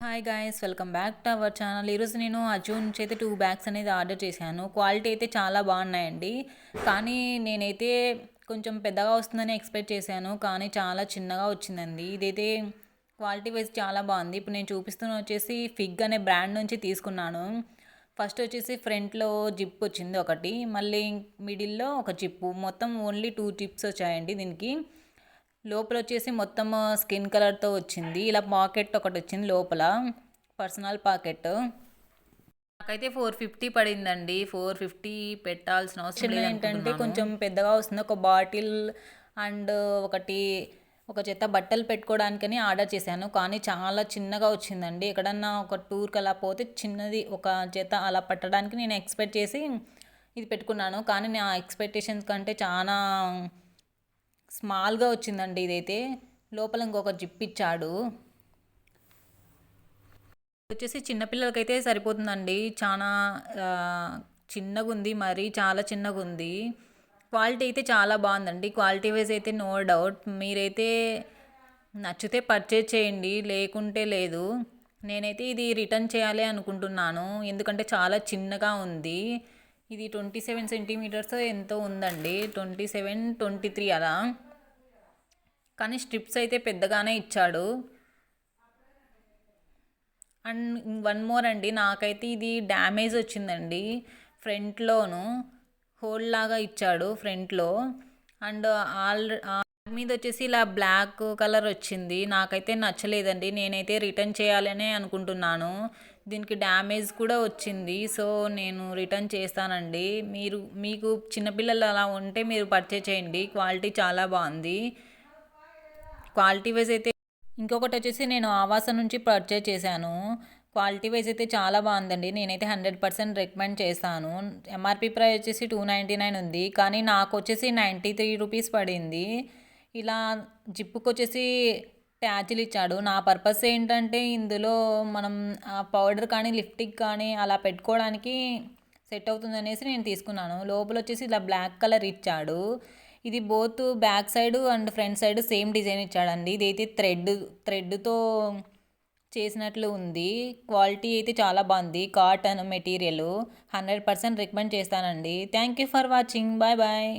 Hi guys, welcome back to our channel. ఈరోజు నేను అజూ నుంచి అయితే 2 బ్యాగ్స్ అనేది ఆర్డర్ చేశాను. క్వాలిటీ అయితే చాలా బాగున్నాయండి. కానీ నేనైతే కొంచెం పెద్దగా వస్తుందని ఎక్స్పెక్ట్ చేశాను, కానీ చాలా చిన్నగా వచ్చిందండి. ఇదైతే క్వాలిటీ వైజ్ చాలా బాగుంది. ఇప్పుడు నేను చూపిస్తున్న వచ్చేసి ఫిగ్ అనే బ్రాండ్ నుంచి తీసుకున్నాను. ఫస్ట్ వచ్చేసి ఫ్రంట్లో జిప్ వచ్చింది ఒకటి, మళ్ళీ మిడిల్లో ఒక జిప్పు, మొత్తం ఓన్లీ 2 జిప్స్ వచ్చాయండి దీనికి. లోపల వచ్చేసి మొత్తం స్కిన్ కలర్తో వచ్చింది. ఇలా పాకెట్ ఒకటి వచ్చింది లోపల, పర్సనల్ పాకెట్. నాకైతే 450 పడిందండి. 450 పెట్టాల్సిన అవసరం లేదు. ఏంటంటే కొంచెం పెద్దగా వస్తుంది. ఒక బాటిల్ అండ్ ఒక జత బట్టలు పెట్టుకోవడానికని ఆర్డర్ చేశాను, కానీ చాలా చిన్నగా వచ్చిందండి. ఎక్కడన్నా ఒక టూర్కి అలా పోతే చిన్నది ఒక జత అలా పట్టడానికి నేను ఎక్స్పెక్ట్ చేసి ఇది పెట్టుకున్నాను, కానీ నా ఎక్స్పెక్టేషన్స్ కంటే చాలా స్మాల్గా వచ్చిందండి. ఇదైతే లోపల ఇంకొక జిప్ ఇచ్చాడు. వచ్చేసి చిన్నపిల్లలకైతే సరిపోతుందండి. చాలా చిన్నగా ఉంది, మరి చాలా చిన్నగా ఉంది. క్వాలిటీ అయితే చాలా బాగుందండి. క్వాలిటీ వైజ్ అయితే నో డౌట్. మీరైతే నచ్చితే పర్చేజ్ చేయండి, లేకుంటే లేదు. నేనైతే ఇది రిటర్న్ చేయాలి అనుకుంటున్నాను, ఎందుకంటే చాలా చిన్నగా ఉంది. ఇది 27 సెంటీమీటర్స్ ఎంతో ఉందండి, 27, 23 అలా. కానీ స్ట్రిప్స్ అయితే పెద్దగానే ఇచ్చాడు. అండ్ వన్ మోర్ అండి, నాకైతే ఇది డ్యామేజ్ వచ్చిందండి. ఫ్రంట్లోను హోల్ లాగా ఇచ్చాడు ఫ్రంట్లో. అండ్ మీద వచ్చేసి ఇలా బ్లాక్ కలర్ వచ్చింది. నాకైతే నచ్చలేదండి. నేనైతే రిటర్న్ చేయాలనే అనుకుంటున్నాను. దీనికి డ్యామేజ్ కూడా వచ్చింది, సో నేను రిటర్న్ చేస్తానండి. మీకు చిన్నపిల్లలు అలా ఉంటే మీరు పర్చేజ్ చేయండి. క్వాలిటీ చాలా బాగుంది. క్వాలిటీ వైజ్ అయితే ఇంకొకటి వచ్చేసి నేను ఆవాస నుంచి పర్చేజ్ చేశాను. క్వాలిటీ వైజ్ అయితే చాలా బాగుందండి. నేనైతే 100% రికమెండ్ చేస్తాను. ఎంఆర్పి ప్రైస్ వచ్చేసి 299 ఉంది, కానీ నాకు వచ్చేసి 93 రూపీస్ పడింది. ఇలా జిప్పుకి వచ్చేసి ట్యాచ్లు ఇచ్చాడు. నా పర్పస్ ఏంటంటే ఇందులో మనం పౌడర్ కానీ లిప్టిక్ కానీ అలా పెట్టుకోవడానికి సెట్ అవుతుంది అనేసి నేను తీసుకున్నాను. లోపల వచ్చేసి ఇలా బ్లాక్ కలర్ ఇచ్చాడు. ఇది both back side and front side same design ఇచ్చాడండి. ఇదైతే థ్రెడ్తో చేసినట్లు ఉంది. క్వాలిటీ అయితే చాలా బాగుంది. కాటన్ మెటీరియల్ 100% రికమెండ్ చేస్తానండి. Thank you for watching. Bye bye.